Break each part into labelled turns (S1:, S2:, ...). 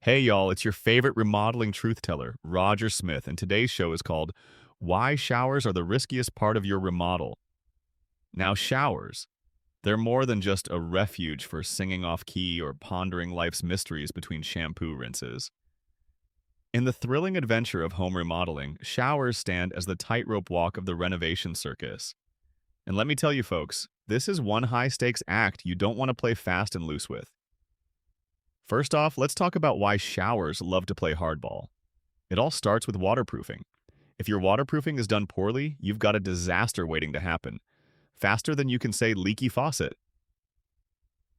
S1: Hey y'all, it's your favorite remodeling truth teller, Roger Smith, and today's show is called Why Showers Are the Riskiest Part of Your Remodel. Now, showers, they're more than just a refuge for singing off key or pondering life's mysteries between shampoo rinses. In the thrilling adventure of home remodeling, showers stand as the tightrope walk of the renovation circus. And let me tell you folks, this is one high-stakes act you don't want to play fast and loose with. First off, let's talk about why showers love to play hardball. It all starts with waterproofing. If your waterproofing is done poorly, you've got a disaster waiting to happen. Faster than you can say leaky faucet.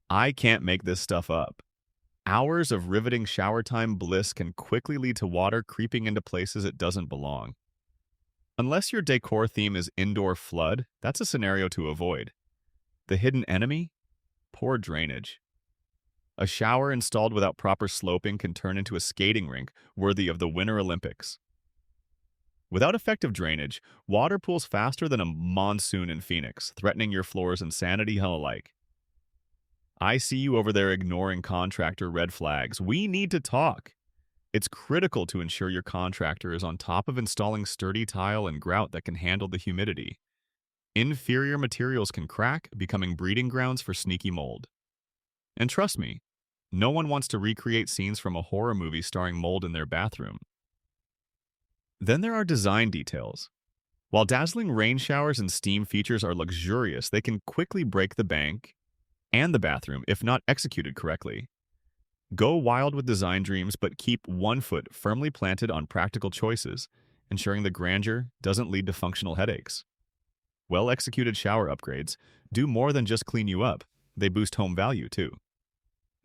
S1: I can't make this stuff up. Hours of riveting shower time bliss can quickly lead to water creeping into places it doesn't belong. Unless your decor theme is indoor flood, that's a scenario to avoid. The hidden enemy? Poor drainage. A shower installed without proper sloping can turn into a skating rink worthy of the Winter Olympics. Without effective drainage, water pools faster than a monsoon in Phoenix, threatening your floors and sanity alike. I see you over there ignoring contractor red flags. We need to talk. It's critical to ensure your contractor is on top of installing sturdy tile and grout that can handle the humidity. Inferior materials can crack, becoming breeding grounds for sneaky mold. And trust me, no one wants to recreate scenes from a horror movie starring mold in their bathroom. Then there are design details. While dazzling rain showers and steam features are luxurious, they can quickly break the bank and the bathroom if not executed correctly. Go wild with design dreams, but keep one foot firmly planted on practical choices, ensuring the grandeur doesn't lead to functional headaches. Well-executed shower upgrades do more than just clean you up, they boost home value too.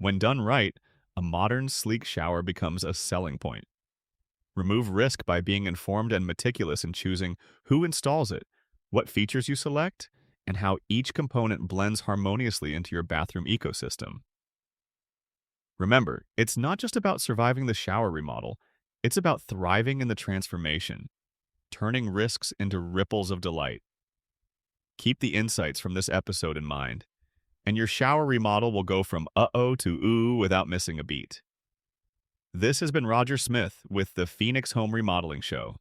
S1: When done right, a modern, sleek shower becomes a selling point. Remove risk by being informed and meticulous in choosing who installs it, what features you select, and how each component blends harmoniously into your bathroom ecosystem. Remember, it's not just about surviving the shower remodel, it's about thriving in the transformation, turning risks into ripples of delight. Keep the insights from this episode in mind, and your shower remodel will go from uh-oh to ooh without missing a beat. This has been Roger Smith with the Phoenix Home Remodeling Show.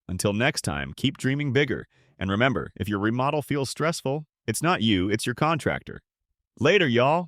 S1: Until next time, keep dreaming bigger, and remember, if your remodel feels stressful, it's not you, it's your contractor. Later, y'all!